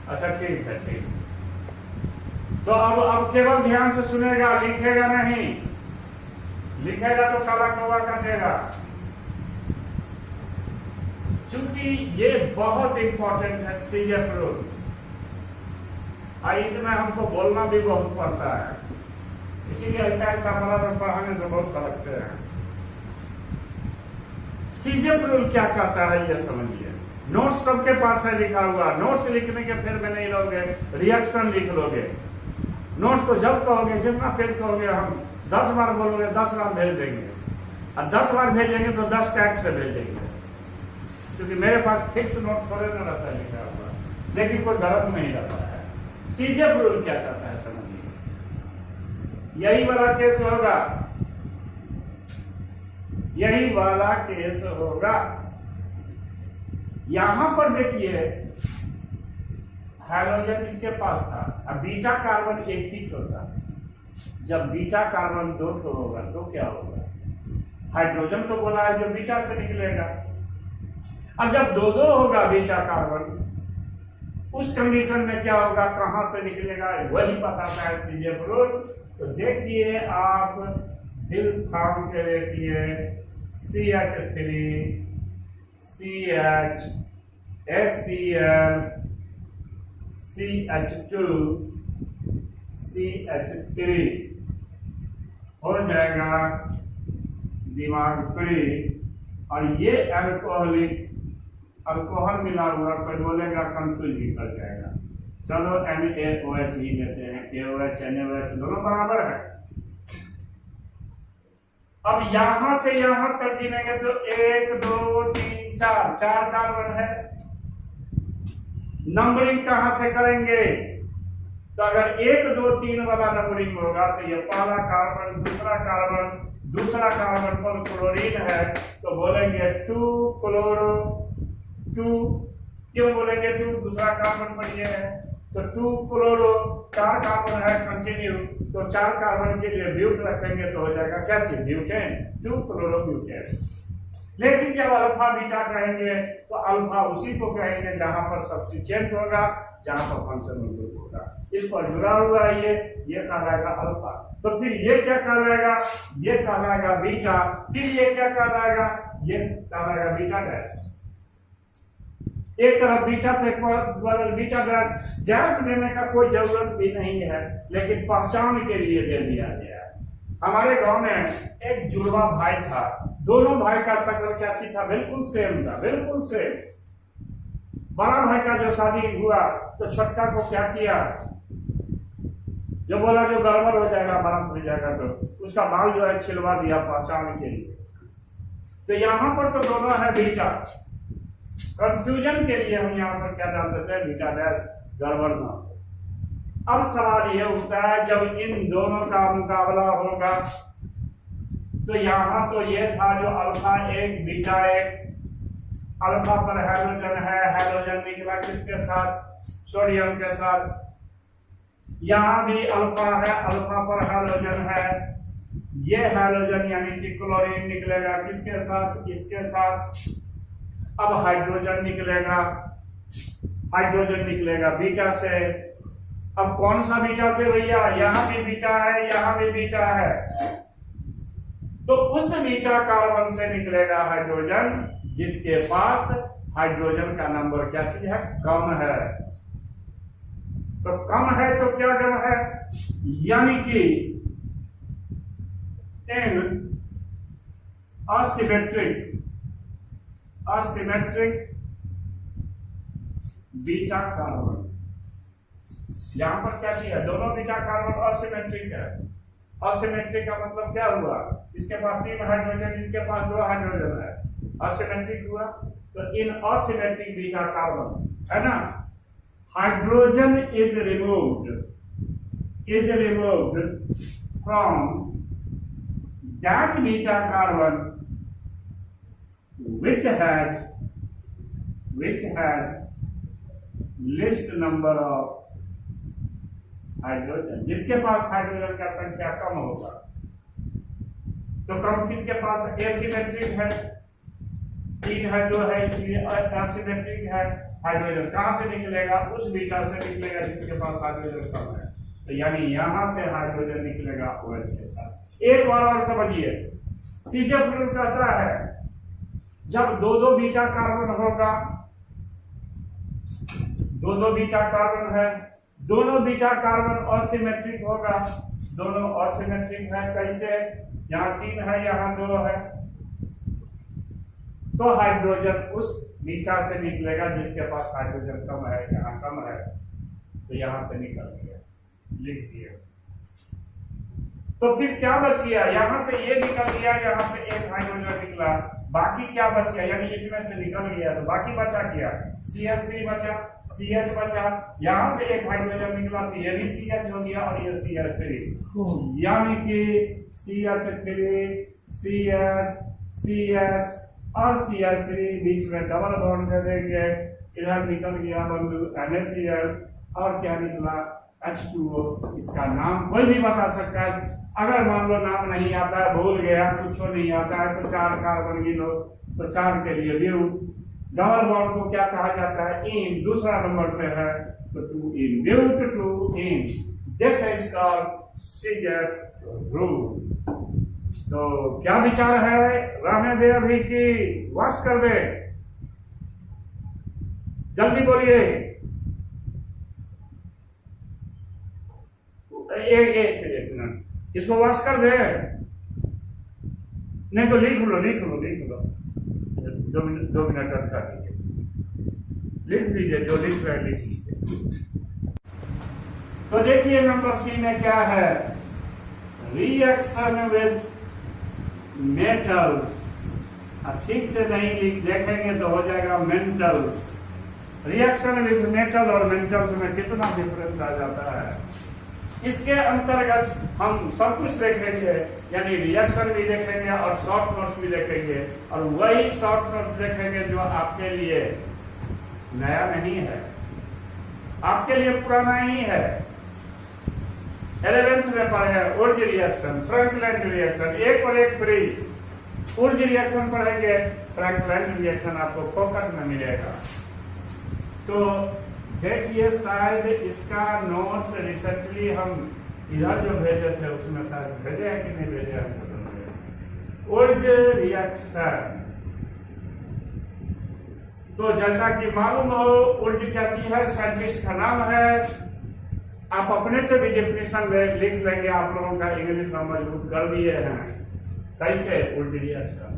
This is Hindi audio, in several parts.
अच्छा ठीक है, ठीक। तो अब केवल ध्यान से सुनेगा, लिखेगा नहीं। लिखेगा तो काला कौवा काटेगा। चूंकि ये बहुत इंपॉर्टेंट है सीजेफ रूल, और इसमें हमको बोलना भी बहुत पड़ता है, इसीलिए ऐसा में पढ़ाने से बहुत फर्क है। सीजेफ रूल क्या कहता है ये समझिए। नोट्स सबके पास है लिखा हुआ। नोट्स लिखने के फिर में नहीं लोगे, रिएक्शन लिख लोगे। नोट्स को जब कहोगे, जितना पेज कहोगे, हम 10 बार बोलोगे 10 बार भेज देंगे, और 10 बार भेजेंगे तो 10 टैग से भेजेंगे, क्योंकि मेरे पास फिक्स नोट थोड़े ना रहता है लिखा हुआ, लेकिन कोई गलत नहीं रहता है। सीजेफ रूल क्या कहता है समझिए। यही वाला केस होगा, यही वाला केस होगा। यहां पर देखिए हाइड्रोजन इसके पास था, अब बीटा कार्बन एक ही होता। जब बीटा कार्बन 2 होगा तो क्या होगा? हाइड्रोजन तो बोला है जो बीटा से निकलेगा। अब जब 2-2 होगा बीटा कार्बन, उस कंडीशन में क्या होगा, कहां से निकलेगा, वही बताता है सीजेफ रूल। तो देखिए आप दिल थाम के देखिए, CH3 CH HCl CH2 CH3 हो जाएगा दिमाग फ्री। और ये अल्कोहल मिला हुआ, कोई बोलेगा कंफ्यूज भी कर जाएगा। चलो NaOH ही लेते हैं, KOH NaOH दोनों बराबर है। अब यहां से यहां तक गिनेंगे तो 1 2 3 4 कार्बन है। नंबरिंग कहां से करेंगे? तो अगर 1 2 3 वाला नंबरिंग होगा तो ये पहला कार्बन, दूसरा कार्बन पर क्लोरीन है, तो बोलेंगे 2 क्लोरो 2। क्यों बोलेंगे 2? दूसरा कार्बन पर ये है, तो 2 क्लोरो, 4 कार्बन है कंटिन्यू, तो 4 कार्बन के लिए ब्यूट रखेंगे तो हो जाएगा क्या चीज? Butane, 2 chloro butane. लेकिन जब अल्फा बीटा कहेंगे तो अल्फा उसी को कहेंगे जहां पर सब्स्टिट्यूएंट होगा, जहां पर फंक्शनल ग्रुप होगा। इस पर जुड़ा हुआ है ये कहलाएगा अल्फा। तो फिर ये क्या कहलाएगा? ये कहलाएगा बीटा। फिर ये क्या कहलाएगा? ये कहलाएगा बीटा डैश। एक तरफ बीटा थे, बदल बीटा डैश। डैश देने का कोई जरूरत भी नहीं है, लेकिन पहचान के लिए दे दिया गया। हमारे गांव में एक जुड़वा भाई था, दोनों भाई का शक्ल कैसी था? बिल्कुल सेम था, बिल्कुल सेम। बड़ा भाई का जो शादी हुआ तो छोटका को क्या किया, जो बोला जो गड़बड़ हो जाएगा, बारात हो जाएगा, तो उसका बाल जो है छिलवा दिया पहचान के लिए। तो यहां पर तो दोनों है बीटा। कंफ्यूजन के लिए हम यहाँ पर क्या डालते थे? बीटा डैश, गड़बड़ ना हो। अब सवाल ये उठता है, जब इन दोनों का मुकाबला होगा तो यहां तो ये था जो अल्फा 1 बीटा 1, अल्फा पर हाइड्रोजन है, हाइड्रोजन निकला किसके साथ? सोडियम के साथ। यहां भी अल्फा है, अल्फा पर हाइड्रोजन है, ये हाइड्रोजन यानी कि क्लोरीन निकलेगा किसके साथ? इसके साथ। अब हाइड्रोजन निकलेगा बीटा से। अब कौन सा बीटा से भैया? यहां भी बीटा है, यहां भी बीटा है, तो उस बीटा कार्बन से निकलेगा हाइड्रोजन जिसके पास हाइड्रोजन का नंबर क्या चीज है? कम है। तो कम है तो क्या कम है? यानी कि इन असिमेट्रिक बीटा कार्बन, यहां पर क्या किया? दोनों बीटा कार्बन असिमेट्रिक है। असिमेट्रिक का मतलब क्या हुआ? इसके पास 3 हाइड्रोजन, इसके पास 2 हाइड्रोजन है, असिमेट्रिक हुआ। तो इन असिमेट्रिक बीटा कार्बन है ना, hydrogen is removed from that beta carbon which has least number of hydrogen, जिसके पास हाइड्रोजन का संख्या कम होगा। तो कम किसके पास? एसिमेट्रिक है, 3 है 2 है, इसलिए एसिमेट्रिक है। हाइड्रोजन कहाँ से निकलेगा? उस बीटा से निकलेगा जिसके पास हाइड्रोजन कम है। तो यानी यहां से हाइड्रोजन निकलेगा OH के साथ। एक बार और समझिए, सीजेफ रूल कहता है जब दो दो बीटा कार्बन होगा, दो बीटा कार्बन है, दोनों बीटा कार्बन असिमेट्रिक होगा, दोनों असिमेट्रिक है। कैसे? यहाँ 3 है, यहाँ 2 है, तो हाइड्रोजन उस बीटा से निकलेगा जिसके पास हाइड्रोजन कम है। यहाँ कम है तो यहां से निकल गया, लिख दिया। तो फिर क्या बच गया? यहां से ये निकल गया, यहां से एक हाइड्रोजन निकला, बाकी क्या बच गया? यानी इसमें से निकल गया तो बाकी बचा क्या? CH3 बचा, CH बचा, यहां से एक हाइड्रोजन निकला तो ये भी CH हो गया और ये CH3, यानी कि CH3 CH CH और CH3 बीच में डबल बॉन्ड कर देंगे, इधर निकल गया बंधु NaCl और क्या निकला? H2O। इसका नाम कोई भी बता सकता है। अगर मान लो नाम नहीं आता है, भूल गया, कुछ नहीं आता है, तो 4 कार्बन गिनो, तो 4 के लिए ब्यूट। डबल बॉन्ड को क्या कहा जाता है? इन। दूसरा नंबर पे है तो 2 yne, but 2 yne. This is called Saytzeff rule. तो क्या विचार है? रहने दे अभी की वॉश कर दे? जल्दी बोलिए। एक मिनट, इसको वॉश कर दे, नहीं तो लिख लो 2 मिनट रखा दीजिए, लिख दीजिए, जो लिख रहे लिख लीजिए। तो देखिए नंबर सी में क्या है? Reaction with metals. ठीक से नहीं देखेंगे तो हो जाएगा मेंटल्स। रिएक्शन विद मेटल और मेंटल्स में कितना डिफरेंस आ जाता है। इसके अंतर्गत हम सब कुछ देखेंगे, यानी रिएक्शन भी देखेंगे और शॉर्ट नोट्स भी देखेंगे, और वही शॉर्ट नोट्स देखेंगे जो आपके लिए नया नहीं है, आपके लिए पुराना ही है। 11th में पढ़े उर्ज रिएक्शन, फ्रैंकलैंड रिएक्शन, एक और एक फ्री। उर्ज रिएक्शन पढ़ेंगे, फ्रैंकलैंड रिएक्शन आपको फोकस में मिलेगा। तो देखिए शायद इसका नोट्स रिसेंटली हम इधर जो भेजे थे उसमें शायद भेजे हैं कि नहीं भेजे हैं। उर्ज रिएक्शन, तो जैसा कि मालूम हो उर्ज क्या चीज है, साइंटिस्ट का नाम है। आप अपने से भी डेफिनेशन लिख लेंगे, आप लोगों का इंग्लिश हम मजबूत कर दिए हैं। कैसे? उर्ज रिएक्शन।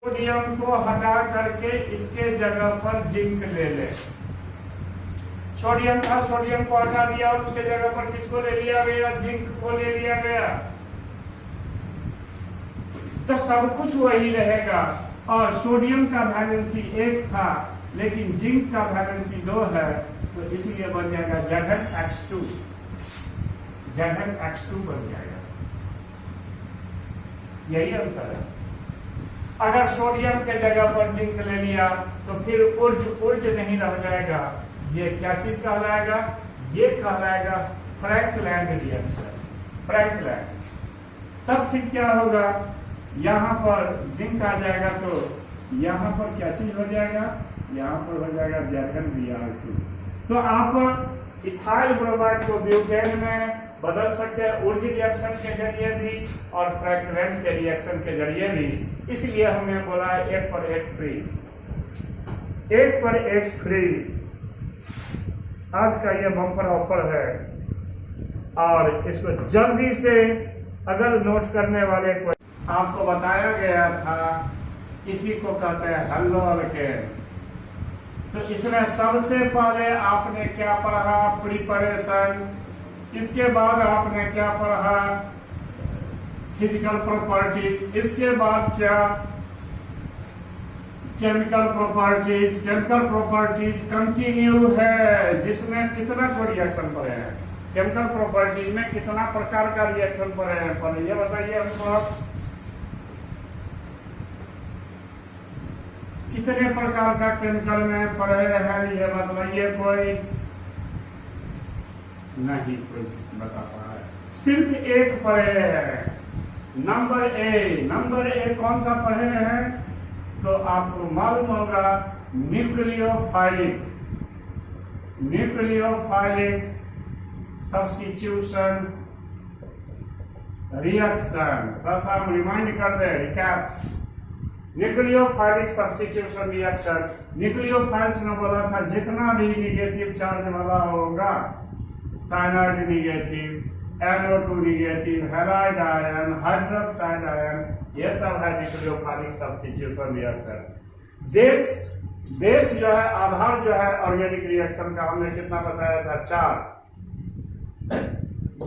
सोडियम को हटा करके इसके जगह पर जिंक ले ले। सोडियम था, सोडियम को हटा दिया और उसके जगह पर किसको ले लिया गया? जिंक को ले लिया गया। तो सब कुछ वही रहेगा और सोडियम का वैलेंसी 1 था लेकिन जिंक का वैलेंसी 2 है, तो इसलिए बन जाएगा ZnX2। ZnX2 बन जाएगा। यही अंतर है। अगर सोडियम के जगह पर जिंक ले लिया तो फिर ऊर्ज नहीं रह जाएगा। ये क्या चीज कहलाएगा? ये कहलाएगा फ्रैंकलैंड रिएक्शन। फ्रैंकलैंड। तब फिर क्या होगा? यहाँ पर जिंक आ जाएगा तो यहाँ पर क्या चीज हो जाएगा? यहाँ पर हो जाएगा ZnBr2। तो आप इथाइल ब्रोमाइड को ब्यूटेन में बदल सकते हैं ऊर्ज रिएक्शन के जरिए भी और फ्रैंकलैंड के रिएक्शन के जरिए भी। इसलिए हमने बोला है 1 पर 1 फ्री। 1 पर 1 फ्री आज का ये बम्पर ऑफर है और इसको जल्दी से अगर नोट करने वाले को आपको बताया गया था, इसी को कहते हैं हेलो अल्केन। तो इसमें सबसे पहले आपने क्या पढ़ा? प्रिपरेशन। इसके बाद आपने क्या पढ़ा? Physical property. इसके बाद क्या? Chemical properties. Chemical properties continue है जिसमें कितना को रिएक्शन पड़े हैं? केमिकल प्रॉपर्टीज में कितना प्रकार का रिएक्शन पड़े हैं? पर ये बताइए हमको, कितने प्रकार का केमिकल में पड़े हैं? ये बताइए। कोई नहीं कोई बता पा रहा है। सिर्फ एक पढ़े हैं, नंबर ए कौन सा पढ़े हैं? तो आपको मालूम होगा न्यूक्लियोफाइलिक सब्स्टिट्यूशन रिएक्शन। थोड़ा सा हम रिमाइंड कर दे recap. Nucleophilic substitution reaction. Nucleophiles ने बोला था जितना भी निगेटिव चार्ज वाला होगा, cyanide negative, NO2 negative, halide ion, hydroxide ion, ये सब है न्यूक्लियोफाइलिक सब्स्टिट्यूशन रिएक्शन। बेस जो है, आधार जो है ऑर्गेनिक रिएक्शन का, हमने कितना बताया था? 4।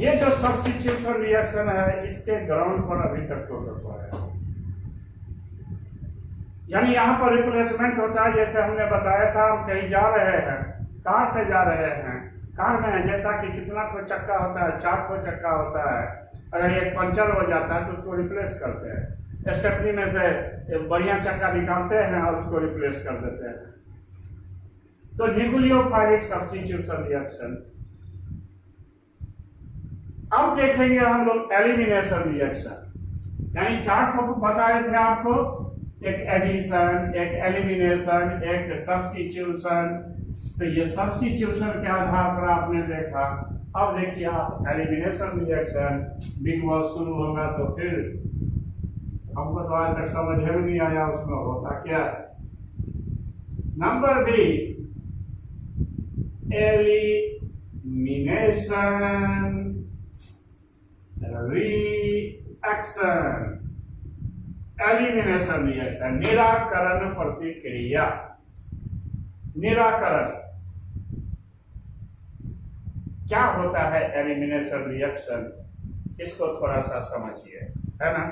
ये जो सब्स्टिट्यूशन रिएक्शन है इसके ग्राउंड पर अभी तक टोटल हुआ है, यानी यहाँ पर रिप्लेसमेंट होता है। जैसे हमने बताया था, हम कहीं जा रहे हैं, कार से जा रहे हैं, कार में जैसा कि कितना को चक्का होता है? 4 को चक्का होता है। अगर एक पंचर हो जाता है तो उसको रिप्लेस करते हैं, स्टेपनी में से बढ़िया चक्का निकालते हैं और उसको रिप्लेस कर देते हैं। तो न्यूक्लियोफाइलिक सब्स्टिट्यूशन रिएक्शन। अब देखेंगे हम लोग एलिमिनेशन रिएक्शन, यानी 4 को बताए थे आपको, एक एडिशन, एक एलिमिनेशन, एक सब्स्टिट्यूशन। तो ये सब्स्टिट्यूशन के आधार पर आपने देखा। अब देखिए आप एलिमिनेशन रिएक्शन, बिग बॉस शुरू होगा तो फिर हमको तो आज तक समझ में नहीं आया उसमें होता क्या है। Number B, elimination reaction. Elimination reaction, निराकरण प्रतिक्रिया। निराकरण क्या होता है? एलिमिनेशन रिएक्शन, इसको थोड़ा सा समझिए, है ना।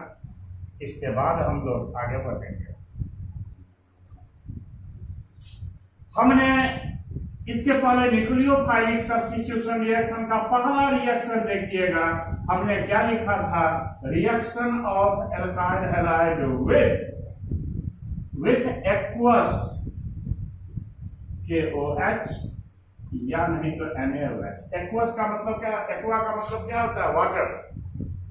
इसके बाद हम लोग आगे बढ़ेंगे। हमने इसके पहले न्यूक्लियोफाइलिक सब्स्टिट्यूशन रिएक्शन का पहला रिएक्शन देखिएगा, हमने क्या लिखा था? Reaction of alkyl halide with aqueous KOH या नहीं तो NaOH। एक्वस का मतलब क्या? एक्वा का मतलब क्या होता है? वाटर।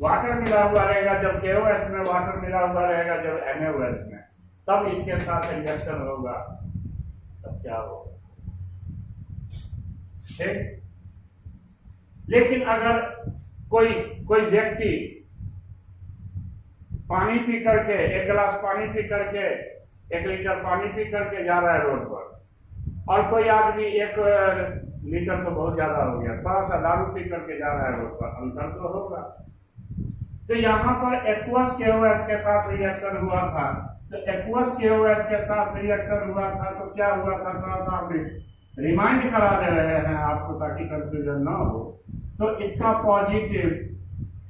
वाटर मिला हुआ रहेगा जब KOH में, वाटर मिला हुआ रहेगा जब NaOH में, तब इसके साथ रिएक्शन होगा, तब क्या होगा? ठीक। लेकिन अगर कोई व्यक्ति पानी पी करके, 1 गिलास पानी पी करके, 1 लीटर पानी पी करके जा रहा है रोड पर, और कोई आदमी 1 लीटर तो बहुत ज्यादा हो गया, थोड़ा सा दारू पी करके जा रहा है रोड पर, अंतर तो होगा। तो यहाँ पर एक्वस KOH के साथ रिएक्शन हुआ था, तो एक्वस KOH के साथ रिएक्शन हुआ था तो क्या हुआ था, थोड़ा सा हम रिमाइंड करा दे रहे हैं आपको ताकि कंफ्यूजन ना हो। तो इसका पॉजिटिव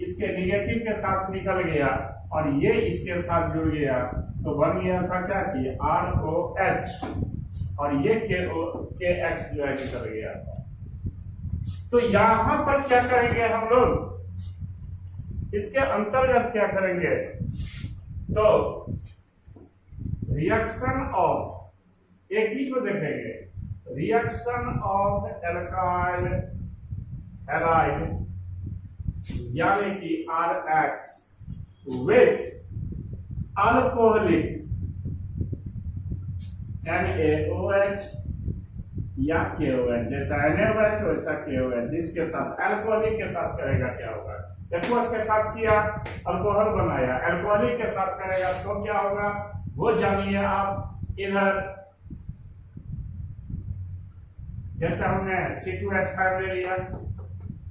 इसके निगेटिव के साथ निकल गया और ये इसके साथ जुड़ गया, तो बन गया था क्या चाहिए, ROH, और ये KH जो है निकल गया। तो यहां पर क्या करेंगे हम लोग, इसके अंतर्गत क्या करेंगे, तो रिएक्शन ऑफ, एक ही को देखेंगे, रिएक्शन ऑफ एल्काइल हैलाइड यानी कि RH विथ अल्कोहलिक NaOH या KOH, जैसा NaOH वैसा KOH, इसके साथ अल्कोहलिक के साथ करेगा क्या होगा, एक्वस के साथ किया अल्कोहल बनाया, अल्कोहलिक के साथ करेगा तो क्या होगा वो जानिए आप। इधर जैसे हमने C2H5 ले लिया,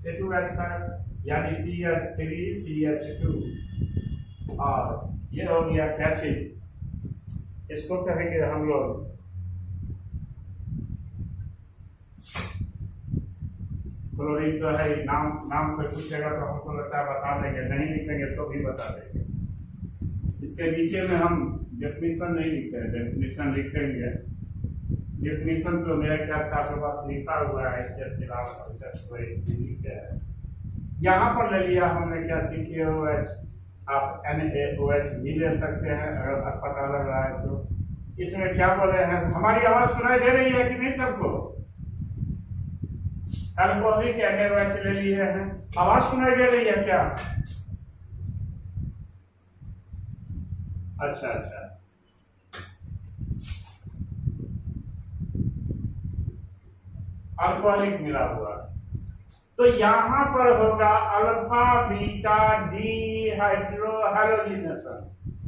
C2H5 यानी CH3CH2 और ये हो गया कैचिंग, इसको कहेंगे हम लोग क्लोरीन। तो है नाम कोई पूछेगा तो हमको लगता है बता देंगे, नहीं लिखेंगे तो भी बता देंगे। इसके नीचे में हम डेफिनेशन नहीं लिखते हैं, डेफिनेशन लिखेंगे। डेफिनेशन तो मेरे ख्याल से आपके पास लिखा हुआ है, इसके खिलाफ यहाँ पर ले लिया हमने क्या CKOH, आप NaOH भी ले सकते हैं अगर पता लग रहा है तो। इसमें क्या बोले हैं, हमारी आवाज सुनाई दे रही है कि नहीं सबको, अल्कोहलिक NaOH ले लिए हैं, आवाज सुनाई दे रही है क्या, अच्छा अच्छा, अल्कोहलिक मिला हुआ। तो यहां पर होगा alpha beta D hydro halogenation,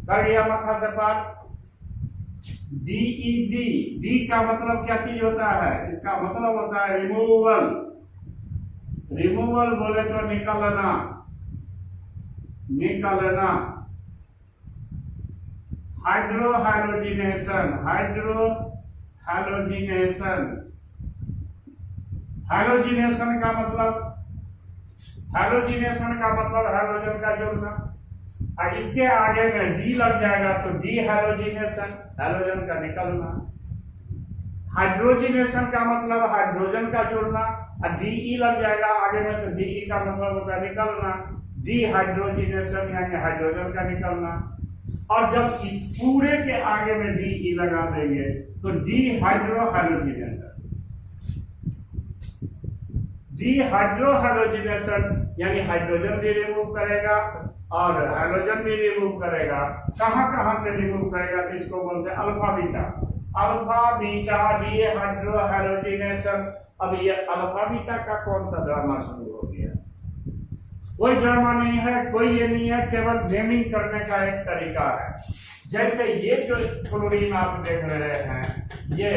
कर गया माथा से पार। DED, डी का मतलब क्या चीज होता है, इसका मतलब होता है रिमूवल, रिमूवल बोले तो निकालना, निकालना। Hydro halogenation, hydro halogenation, halogenation का मतलब, हैलोजिनेशन का मतलब हैलोजन का जोड़ना, और इसके आगे में डी लग जाएगा तो डी हैलोजिनेशन, हैलोजन का निकलना। हाइड्रोजिनेशन का मतलब हाइड्रोजन का जोड़ना, और डीई लग जाएगा आगे में तो डीई का मतलब होता है निकलना, डी हाइड्रोजिनेशन यानी हाइड्रोजन का निकलना। और जब इस पूरे के आगे में डीई लगा देंगे तो D hydro halogenation, D hydro halogenation यानी हाइड्रोजन भी रिमूव करेगा और हैलोजन भी रिमूव करेगा। कहां से रिमूव करेगा, तो इसको बोलते हैं alpha beta, alpha beta D hydro halogenation. अब ये अल्फा बीटा का कौन सा ड्रामा शुरू हो गया, कोई ड्रामा नहीं है, कोई ये नहीं है, केवल नेमिंग करने का एक तरीका है। जैसे ये जो क्लोरीन आप देख रहे हैं, ये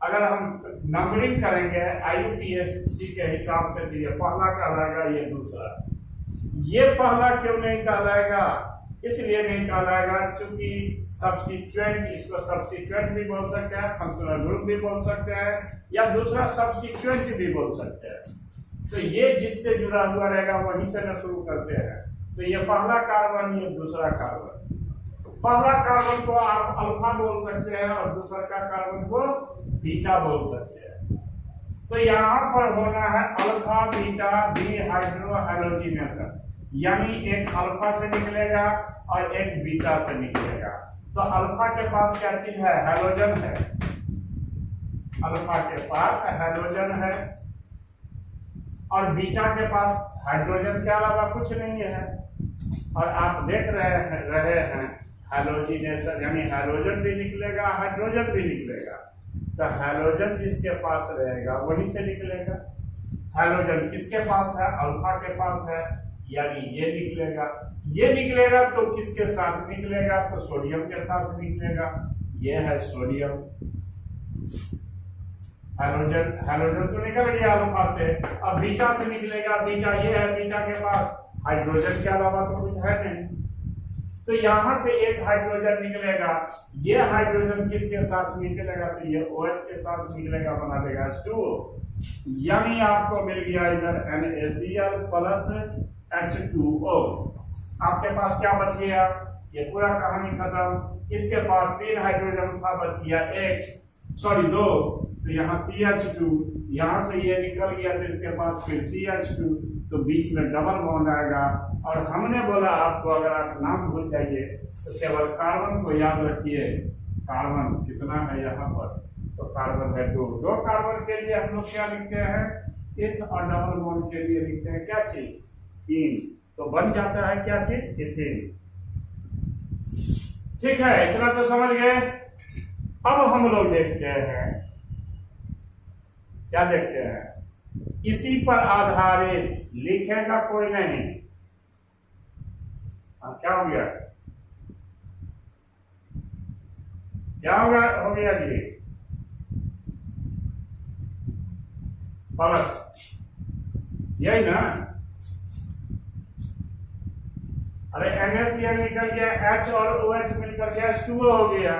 अगर हम नंबरिंग करेंगे IUPAC के हिसाब से तो ये पहला कहलाएगा, ये दूसरा। ये पहला क्यों नहीं कहलाएगा, इसलिए नहीं कहलाएगा क्योंकि सब्स्टिट्यूएंट, इसको सब्स्टिट्यूएंट भी बोल सकते हैं, फंक्शनल ग्रुप भी बोल सकते हैं, या दूसरा सब्स्टिट्यूएंट भी बोल सकते हैं। तो ये जिससे जुड़ा हुआ रहेगा वहीं से न शुरू करते हैं। तो ये पहला कार्बन, ये दूसरा कार्बन। पहला कार्बन को आप अल्फा बोल सकते हैं और दूसरा का कार्बन को बीटा बोल सकते हैं। तो यहाँ पर होना है alpha beta D hydro halogenation, यानी एक अल्फा से निकलेगा और एक बीटा से निकलेगा। तो अल्फा के पास क्या चीज है, हैलोजन है, अल्फा के पास हैलोजन है, और बीटा के पास हाइड्रोजन के अलावा कुछ नहीं है। और आप देख रहे हैं हैलोजिनेशन यानी हैलोजन भी निकलेगा, हाइड्रोजन भी निकलेगा। तो हैलोजन जिसके पास रहेगा वहीं से निकलेगा। हैलोजन किसके पास है, अल्फा के पास है, यानी ये निकलेगा। ये निकलेगा तो किसके साथ निकलेगा, तो सोडियम के साथ निकलेगा। ये है सोडियम, हैलोजन तो निकल गया अल्फा से। अब बीटा से निकलेगा, बीटा ये है, बीटा के पास हाइड्रोजन के अलावा तो कुछ है नहीं। तो यहां से एक हाइड्रोजन निकलेगा, ये हाइड्रोजन किसके साथ निकलेगा, तो ये OH के साथ निकलेगा, बना देगा H2O। यानी आपको मिल गया इधर NaCl प्लस H2O। आपके पास क्या बच गया, ये पूरा कहानी खत्म। इसके पास 3 हाइड्रोजन था, बच गया 2, तो यहाँ CH2, यहाँ से ये निकल गया तो इसके पास फिर CH2, तो बीच में डबल बॉन्ड आएगा। और हमने बोला आपको अगर आप नाम भूल जाइए तो केवल कार्बन को याद रखिए, कार्बन कितना है यहाँ पर, तो कार्बन है 2 कार्बन के लिए हम लोग क्या लिखते हैं, इथ, और डबल बॉन्ड के लिए लिखते हैं क्या चीज, 3, तो बन जाता है क्या चीज, इथेन। ठीक है, इतना तो समझ गए। अब हम लोग देखते हैं, क्या देखते हैं, इसी पर आधारित लिखेगा कोई नहीं। क्या हो गया, क्या हो गया जी, प्लस, यही ना। अरे NaCl निकल गया, H और OH मिलकर के H2O हो गया।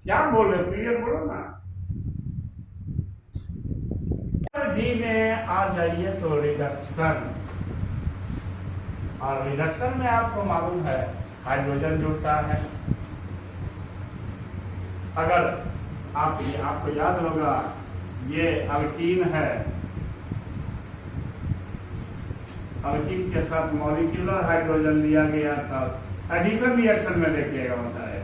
क्या बोल रहे हो, क्लियर बोलो ना। जी में आ जाइए तो रिडक्शन, और रिडक्शन में आपको मालूम है हाइड्रोजन जुड़ता है। अगर आपको याद होगा ये अल्कीन है, अल्कीन के साथ मॉलिक्यूलर हाइड्रोजन लिया गया था, एडिशन रिएक्शन में देखिएगा होता है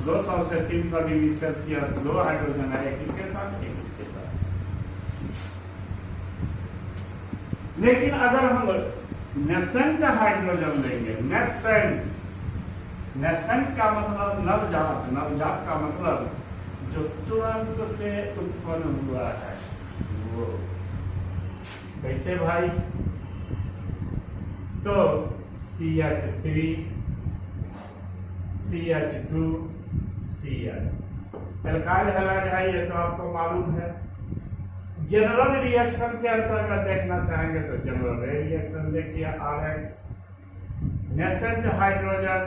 200 से 300 डिग्री सेल्सियस 2 हाइड्रोजन है, एक इसके साथ एक इसके साथ। लेकिन अगर हम नेसेंट हाइड्रोजन लेंगे, नेसेंट का मतलब नवजात का मतलब जो तुरंत से उत्पन्न हुआ है, वो कैसे भाई, तो CH3 CH2 Cl, alkyl halide है, ये तो आपको मालूम है। जनरल रिएक्शन के अंतर्गत देखना चाहेंगे तो जनरल रिएक्शन देखिए, RH, नेसेंट हाइड्रोजन,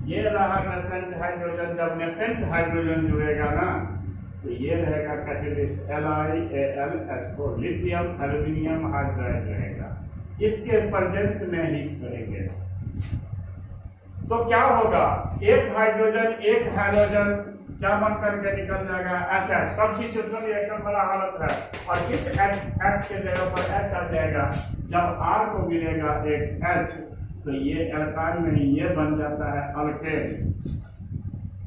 ये रहा नेसेंट हाइड्रोजन। जब नेसेंट हाइड्रोजन जुड़ेगा ना तो ये रहेगा catalyst LiAlH4, lithium aluminium hydride रहेगा, इसके प्रेजेंस में हीट करेंगे तो क्या होगा, एक हाइड्रोजन एक हाइड्रोजन क्या बन करके निकल जाएगा, HH, सब्स्टिट्यूशन रिएक्शन वाला हालत है, और इस H के जगह पर H आ जाएगा। जब R को मिलेगा एक H तो ये एल्काइल नहीं, ये बन जाता है अल्केन।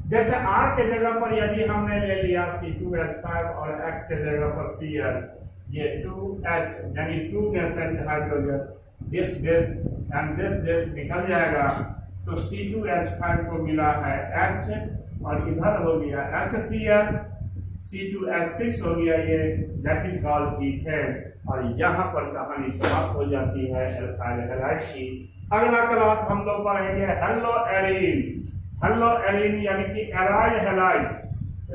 जैसे R के जगह पर यदि हमने ले लिया C2H5 और X के जगह पर Cl, ये 2H यानी 2 नेसेंट हाइड्रोजन, दिस निकल जाएगा, तो C2H5 को मिला है H, और इधर हो गया HCl, C2H6 हो गया, ये दैट इज कॉल्ड इथेन। और यहाँ पर कहानी समाप्त हो जाती है एल्काइल हैलाइड की। अगला क्लास हम लोग पढ़ेंगे हेलो एलीन यानी कि एराइल हैलाइड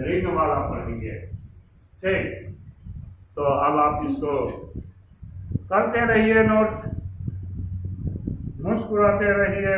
रिंग वाला पढ़ेंगे। ठीक, तो अब आप इसको करते रहिए, नोट्स मुस्कुराते रहिए।